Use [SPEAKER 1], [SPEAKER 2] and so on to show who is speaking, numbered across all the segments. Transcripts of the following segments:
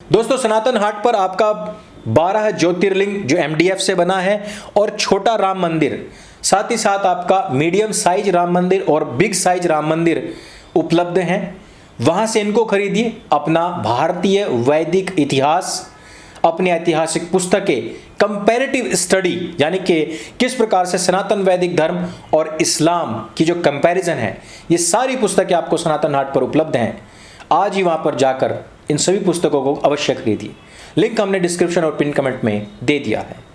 [SPEAKER 1] दोस्तों, सनातन हाट पर आपका 12 ज्योतिर्लिंग जो एमडीएफ से बना है और छोटा राम मंदिर, साथ ही साथ आपका मीडियम साइज राम मंदिर और बिग साइज राम मंदिर उपलब्ध हैं। वहां से इनको खरीदिए। अपना भारतीय वैदिक इतिहास, अपनी ऐतिहासिक पुस्तकें, कंपैरेटिव स्टडी यानी कि किस प्रकार से सनातन वैदिक धर्म और इस्लाम की जो कंपैरिजन है, ये सारी पुस्तकें आपको सनातन हाट पर उपलब्ध हैं। आज ही वहां पर जाकर इन सभी पुस्तकों को अवश्य खरीदिए। लिंक हमने डिस्क्रिप्शन और पिन कमेंट में दे दिया है।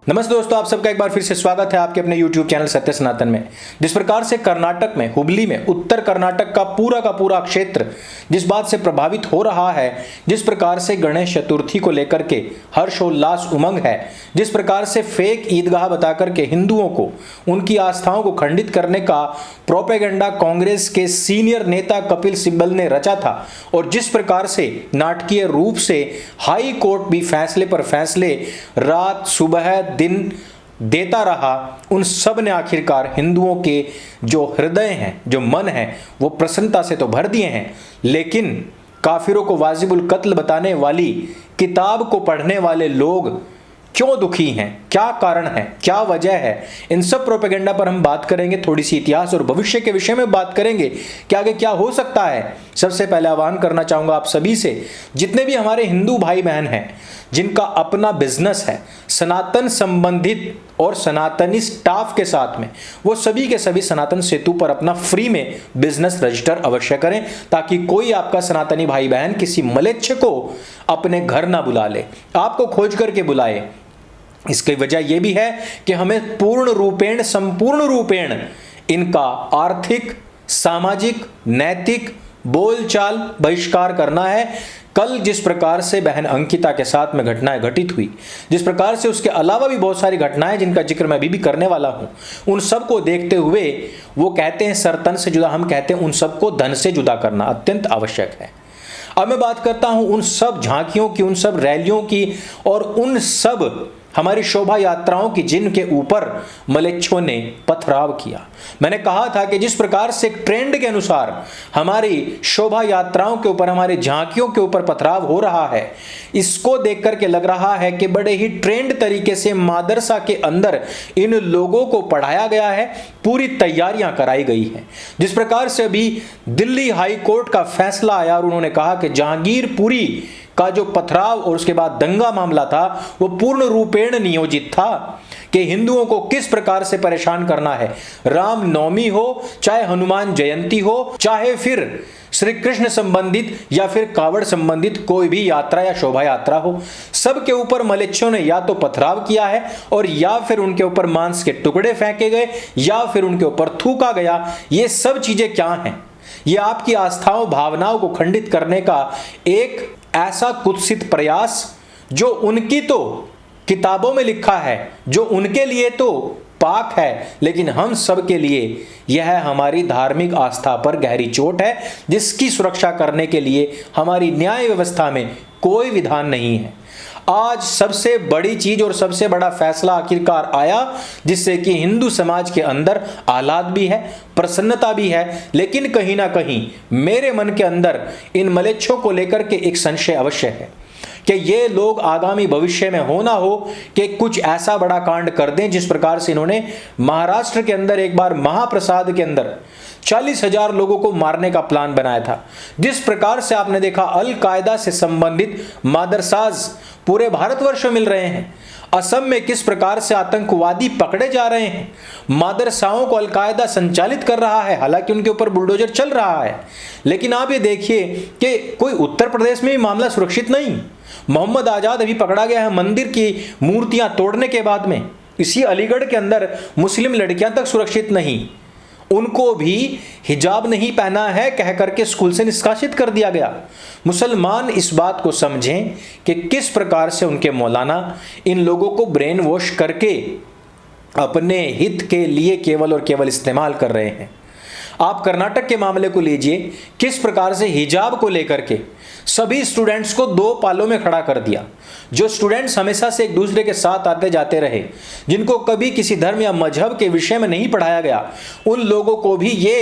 [SPEAKER 1] नमस्ते दोस्तों, आप सबका एक बार फिर से स्वागत है आपके अपने YouTube चैनल सत्य सनातन में। जिस प्रकार से कर्नाटक में, हुबली में, उत्तर कर्नाटक का पूरा क्षेत्र जिस बात से प्रभावित हो रहा है, जिस प्रकार से गणेश चतुर्थी को लेकर के हर्षोल्लास उमंग है, जिस प्रकार से फेक ईदगाह बता करके हिंदुओं को, उनकी आस्थाओं को खंडित करने का प्रोपेगेंडा कांग्रेस के सीनियर नेता कपिल सिब्बल ने रचा था, और जिस प्रकार से नाटकीय रूप से हाई कोर्ट भी फैसले पर फैसले रात सुबह दिन देता रहा, उन सब ने आखिरकार हिंदुओं के जो हृदय हैं, जो मन है, वो प्रसन्नता से तो भर दिए हैं। लेकिन काफिरों को वाजिबुल कत्ल बताने वाली किताब को पढ़ने वाले लोग क्यों दुखी हैं, क्या कारण है, क्या वजह है, इन सब प्रोपेगेंडा पर हम बात करेंगे। थोड़ी सी इतिहास और भविष्य के विषय में बात करेंगे कि आगे क्या हो सकता है। सबसे पहले आह्वान करना चाहूंगा आप सभी से, जितने भी हमारे हिंदू भाई बहन हैं जिनका अपना बिजनेस है सनातन संबंधित और सनातनी स्टाफ के साथ में, वो सभी के सभी सनातन सेतु पर अपना फ्री में बिजनेस रजिस्टर अवश्य करें, ताकि कोई आपका सनातनी भाई बहन किसी मलेच्छ को अपने घर ना बुला ले, आपको खोज करके बुलाए। इसकी वजह यह भी है कि हमें पूर्ण रूपेण, संपूर्ण रूपेण इनका आर्थिक, सामाजिक, नैतिक बोलचाल बहिष्कार करना है। कल जिस प्रकार से बहन अंकिता के साथ में घटनाएं घटित हुई, जिस प्रकार से उसके अलावा भी बहुत सारी घटनाएं जिनका जिक्र मैं अभी भी करने वाला हूं, उन सब को देखते हुए वो कहते हैं सर तन से जुदा, हम कहते हैं उन सब को धन से जुदा करना अत्यंत आवश्यक है। अब मैं बात करता हूं उन सब झांकियों की, उन सब रैलियों की और उन सब हमारी शोभा यात्राओं की जिनके ऊपर मलेच्छों ने पथराव किया। मैंने कहा था कि जिस प्रकार से ट्रेंड के अनुसार हमारी शोभा यात्राओं के ऊपर, हमारी झांकियों के ऊपर पथराव हो रहा है, इसको देख करके लग रहा है कि बड़े ही ट्रेंड तरीके से मदरसा के अंदर इन लोगों को पढ़ाया गया है, पूरी तैयारियां कराई गई हैं। जिस प्रकार से अभी दिल्ली हाई कोर्ट का फैसला आया और उन्होंने कहा कि जहांगीरपुरी का जो पथराव और उसके बाद दंगा मामला था, वो पूर्ण रूपेण नियोजित था कि हिंदुओं को किस प्रकार से परेशान करना है। राम नवमी हो, चाहे हनुमान जयंती हो, चाहे फिर श्री कृष्ण संबंधित या फिर कावड़ संबंधित कोई भी यात्रा या शोभा यात्रा हो, सबके ऊपर मलेच्छों ने या तो पथराव किया है और या फिर उनके ऊपर मांस के टुकड़े फेंके गए या फिर उनके ऊपर थूका गया। ये सब चीजें क्या हैं? ये आपकी आस्थाओं, भावनाओं को खंडित करने का एक ऐसा कुत्सित प्रयास जो उनकी तो किताबों में लिखा है, जो उनके लिए तो पाक है, लेकिन हम सब के लिए यह हमारी धार्मिक आस्था पर गहरी चोट है, जिसकी सुरक्षा करने के लिए हमारी न्याय व्यवस्था में कोई विधान नहीं है। आज सबसे बड़ी चीज और सबसे बड़ा फैसला आखिरकार आया, जिससे कि हिंदू समाज के अंदर आह्लाद भी है, प्रसन्नता भी है, लेकिन कहीं ना कहीं मेरे मन के अंदर इन मलेच्छों को लेकर के एक संशय अवश्य है कि ये लोग आगामी भविष्य में हो ना हो कि कुछ ऐसा बड़ा कांड कर दें, जिस प्रकार से इन्होंने महाराष्ट्र के अंदर एक बार महाप्रसाद के अंदर 40,000 लोगों को मारने का प्लान बनाया था। जिस प्रकार से आपने देखा अल कायदा से संबंधित मदरसाज पूरे भारतवर्ष में मिल रहे हैं। असम में किस प्रकार से आतंकवादी पकड़े जा रहे हैं, मदरसाओं को अल कायदा संचालित कर रहा है, हालांकि उनके ऊपर बुलडोजर चल रहा है। लेकिन आप ये देखिए कि कोई उत्तर प्रदेश में भी मामला सुरक्षित नहीं। मोहम्मद आजाद अभी पकड़ा गया है मंदिर की मूर्तियां तोड़ने के बाद में। इसी अलीगढ़ के अंदर मुस्लिम लड़कियां तक सुरक्षित नहीं, उनको भी हिजाब नहीं पहना है कह करके स्कूल से निष्कासित कर दिया गया। मुसलमान इस बात को समझें कि किस प्रकार से उनके मौलाना इन लोगों को ब्रेन वॉश करके अपने हित के लिए केवल और केवल इस्तेमाल कर रहे हैं। आप कर्नाटक के मामले को लीजिए, किस प्रकार से हिजाब को लेकर के सभी स्टूडेंट्स को दो पालों में खड़ा कर दिया। जो स्टूडेंट्स हमेशा से एक दूसरे के साथ आते जाते रहे, जिनको कभी किसी धर्म या मजहब के विषय में नहीं पढ़ाया गया, उन लोगों को भी ये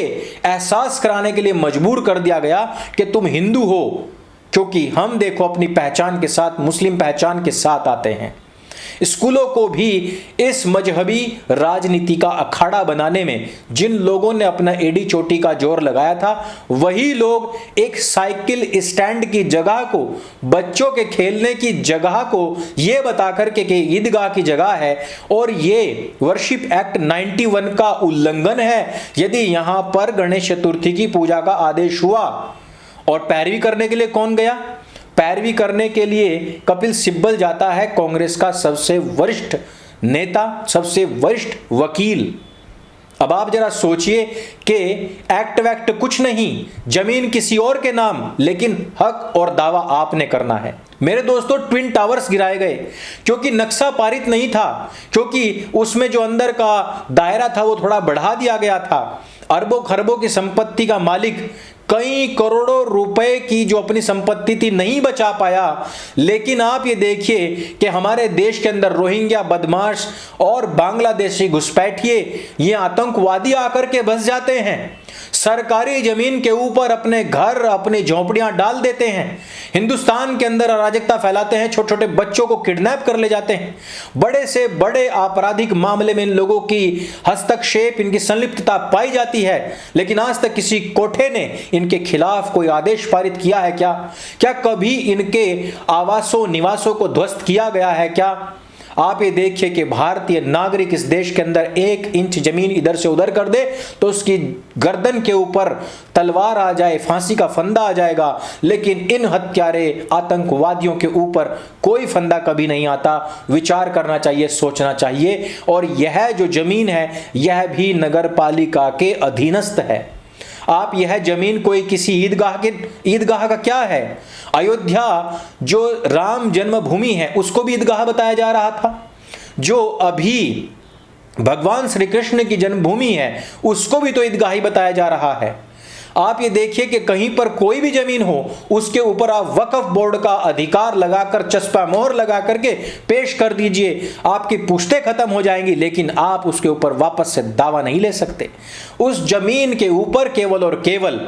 [SPEAKER 1] एहसास कराने के लिए मजबूर कर दिया गया कि तुम हिंदू हो, क्योंकि हम देखो अपनी पहचान के साथ, मुस्लिम पहचान के साथ आते हैं। स्कूलों को भी इस मजहबी राजनीति का अखाड़ा बनाने में जिन लोगों ने अपना एड़ी चोटी का जोर लगाया था, वही लोग एक साइकिल स्टैंड की जगह को, बच्चों के खेलने की जगह को ये बता करके कि ईदगाह की जगह है और ये वर्शिप एक्ट 91 का उल्लंघन है यदि यहां पर गणेश चतुर्थी की पूजा का आदेश हुआ। और पैरवी करने के लिए कौन गया? पैरवी करने के लिए कपिल सिब्बल जाता है, कांग्रेस का सबसे वरिष्ठ नेता, सबसे वरिष्ठ वकील। अब आप जरा सोचिए कि एक्ट वैक्ट कुछ नहीं, जमीन किसी और के नाम, लेकिन हक और दावा आपने करना है। मेरे दोस्तों, ट्विन टावर्स गिराए गए क्योंकि नक्शा पारित नहीं था, क्योंकि उसमें जो अंदर का दायरा था वो थोड़ा बढ़ा दिया गया था। अरबों खरबों की संपत्ति का मालिक कई करोड़ों रुपए की जो अपनी संपत्ति थी नहीं बचा पाया। लेकिन आप ये देखिए कि हमारे देश के अंदर रोहिंग्या बदमाश और बांग्लादेशी घुसपैठिए, ये आतंकवादी आकर के बस जाते हैं, सरकारी जमीन के ऊपर अपने घर, अपनी झोपड़ियां डाल देते हैं, हिंदुस्तान के अंदर अराजकता फैलाते हैं, छोटे छोटे बच्चों को किडनैप कर ले जाते हैं। बड़े से बड़े आपराधिक मामले में इन लोगों की हस्तक्षेप, इनकी संलिप्तता पाई जाती है, लेकिन आज तक किसी कोठे ने इनके खिलाफ कोई आदेश पारित किया है क्या? क्या कभी इनके आवासों निवासों को ध्वस्त किया गया है क्या? आप ये देखिए कि भारतीय नागरिक इस देश के अंदर 1 इंच जमीन इधर से उधर कर दे तो उसकी गर्दन के ऊपर तलवार आ जाए, फांसी का फंदा आ जाएगा, लेकिन इन हत्यारे आतंकवादियों के ऊपर कोई फंदा कभी नहीं आता। विचार करना चाहिए, सोचना चाहिए। और यह जो जमीन है यह भी नगर पालिका के अधीनस्थ है। आप यह जमीन कोई किसी ईदगाह का क्या है? अयोध्या जो राम जन्मभूमि है उसको भी ईदगाह बताया जा रहा था, जो अभी भगवान श्री कृष्ण की जन्मभूमि है उसको भी तो ईदगाह ही बताया जा रहा है। आप ये देखिए कि कहीं पर कोई भी जमीन हो उसके ऊपर आप वक्फ बोर्ड का अधिकार लगाकर, चस्पा मोहर लगा करके पेश कर दीजिए, आपकी पुश्तें खत्म हो जाएंगी, लेकिन आप उसके ऊपर वापस से दावा नहीं ले सकते। उस जमीन के ऊपर केवल और केवल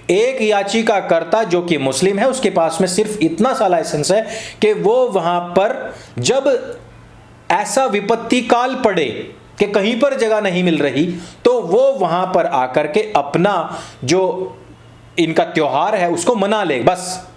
[SPEAKER 1] एक याचिकाकर्ता जो कि मुस्लिम है, उसके पास में सिर्फ इतना सा लाइसेंस है कि वो वहां पर जब ऐसा विपत्ति काल पड़े कि कहीं पर जगह नहीं मिल रही तो वो वहां पर आकर के अपना जो इनका त्योहार है उसको मना ले, बस।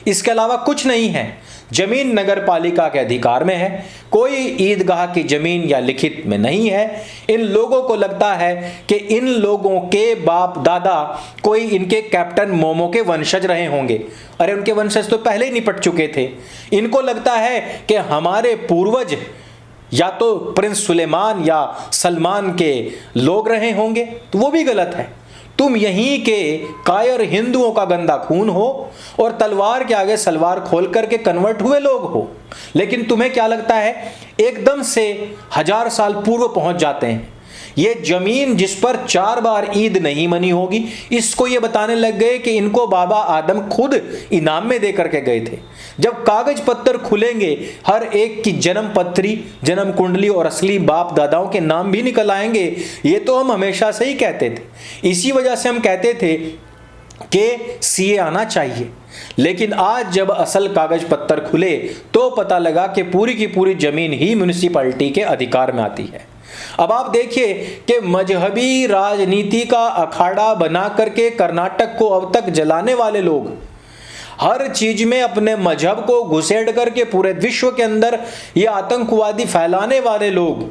[SPEAKER 1] इसके अलावा कुछ नहीं है। जमीन नगर पालिका के अधिकार में है, कोई ईदगाह की जमीन या लिखित में नहीं है। इन लोगों को लगता है कि इन लोगों के बाप दादा कोई इनके कैप्टन मोमो के वंशज रहे होंगे। अरे उनके वंशज तो पहले ही निपट चुके थे। इनको लगता है कि हमारे पूर्वज या तो प्रिंस सुलेमान या सलमान के लोग रहे होंगे, तो वो भी गलत है। तुम यहीं के कायर हिंदुओं का गंदा खून हो और तलवार के आगे सलवार खोल करके कन्वर्ट हुए लोग हो। लेकिन तुम्हें क्या लगता है, एकदम से 1000 साल पूर्व पहुंच जाते हैं। ये जमीन जिस पर 4 बार ईद नहीं मनी होगी, इसको ये बताने लग गए कि इनको बाबा आदम खुद इनाम में दे करके गए थे। जब कागज पत्तर खुलेंगे, हर एक की जन्म पत्री, जन्म कुंडली और असली बाप दादाओं के नाम भी निकल आएंगे। ये तो हम हमेशा से ही कहते थे। इसी वजह से हम कहते थे कि सीए आना चाहिए। लेकिन आज जब असल कागज पत्तर खुले तो पता लगा कि पूरी की पूरी जमीन ही म्युनिसिपैलिटी के अधिकार में आती है। अब आप देखिए कि मजहबी राजनीति का अखाड़ा बना करके कर्नाटक को अब तक जलाने वाले लोग, हर चीज में अपने मजहब को घुसेड़ करके पूरे विश्व के अंदर ये आतंकवादी फैलाने वाले लोग,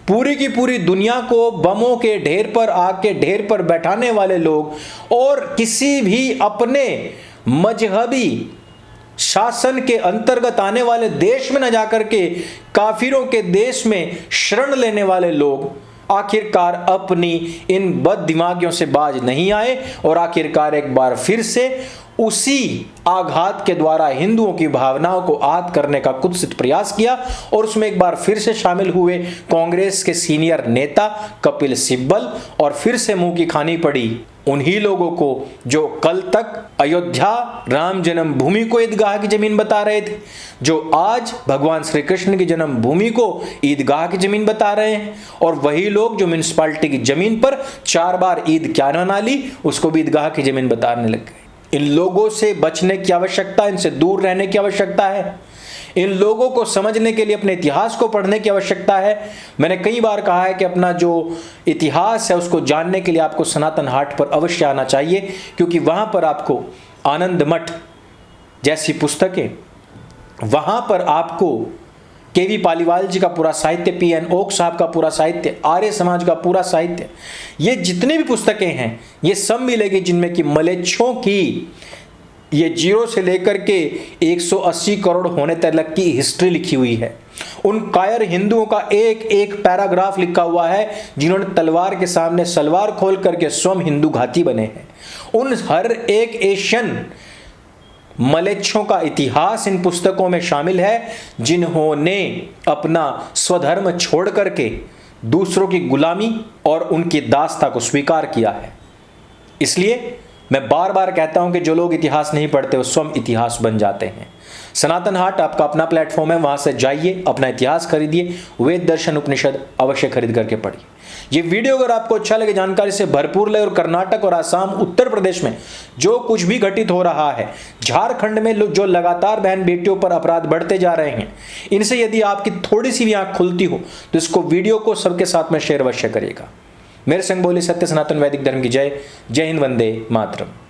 [SPEAKER 1] पूरी की पूरी दुनिया को बमों के ढेर पर, आग के ढेर पर बैठाने वाले लोग, और किसी भी अपने मजहबी शासन के अंतर्गत आने वाले देश में न जाकर के काफिरों के देश में शरण लेने वाले लोग आखिरकार अपनी इन बददिमागियों से बाज नहीं आए और आखिरकार एक बार फिर से उसी आघात के द्वारा हिंदुओं की भावनाओं को आहत करने का कुत्सित प्रयास किया और उसमें एक बार फिर से शामिल हुए कांग्रेस के सीनियर नेता कपिल सिब्बल, और फिर से मुंह की खानी पड़ी उन्हीं लोगों को जो कल तक अयोध्या राम जन्मभूमि को ईदगाह की जमीन बता रहे थे, जो आज भगवान श्री कृष्ण की जन्मभूमि को ईदगाह की जमीन बता रहे हैं, और वही लोग जो म्युनिसिपैलिटी की जमीन पर 4 बार ईद क्या मना ली उसको भी ईदगाह की जमीन बताने लग गए। इन लोगों से बचने की आवश्यकता, इनसे दूर रहने की आवश्यकता है। इन लोगों को समझने के लिए अपने इतिहास को पढ़ने की आवश्यकता है। मैंने कई बार कहा है कि अपना जो इतिहास है उसको जानने के लिए आपको सनातन हाट पर अवश्य आना चाहिए, क्योंकि वहां पर आपको आनंद मठ जैसी पुस्तकें, वहां पर आपको केवी पालीवाल जी का पूरा साहित्य, पीएन ओक साहब का पूरा साहित्य, आर्य समाज का पूरा साहित्य, ये जितने भी पुस्तकें हैं ये सब मिलेगी, जिनमें कि मलेच्छों की ये 0 से लेकर के 180 करोड़ होने तक की हिस्ट्री लिखी हुई है। उन कायर हिंदुओं का एक एक पैराग्राफ लिखा हुआ है जिन्होंने तलवार के सामने सलवार खोल करके स्वयं हिंदू घाती बने हैं। उन हर एक एशियन मलेच्छों का इतिहास इन पुस्तकों में शामिल है, जिन्होंने अपना स्वधर्म छोड़ करके दूसरों की गुलामी और उनकी दासता को स्वीकार किया है। इसलिए मैं बार बार कहता हूं कि जो लोग इतिहास नहीं पढ़ते वो स्वयं इतिहास बन जाते हैं। सनातन हाट आपका अपना प्लेटफॉर्म है, वहां से जाइए, अपना इतिहास खरीदिए, वेद दर्शन उपनिषद अवश्य खरीद करके पढ़िए। ये वीडियो अगर आपको अच्छा लगे, जानकारी से भरपूर लगे, और कर्नाटक और आसाम, उत्तर प्रदेश में जो कुछ भी घटित हो रहा है, झारखंड में जो लगातार बहन बेटियों पर अपराध बढ़ते जा रहे हैं, इनसे यदि आपकी थोड़ी सी भी आंख खुलती हो तो इसको वीडियो को सबके साथ में शेयर अवश्य करिएगा। मेरे संग बोली सत्य सनातन वैदिक धर्म की जय। जय हिंद, वंदे मातरम।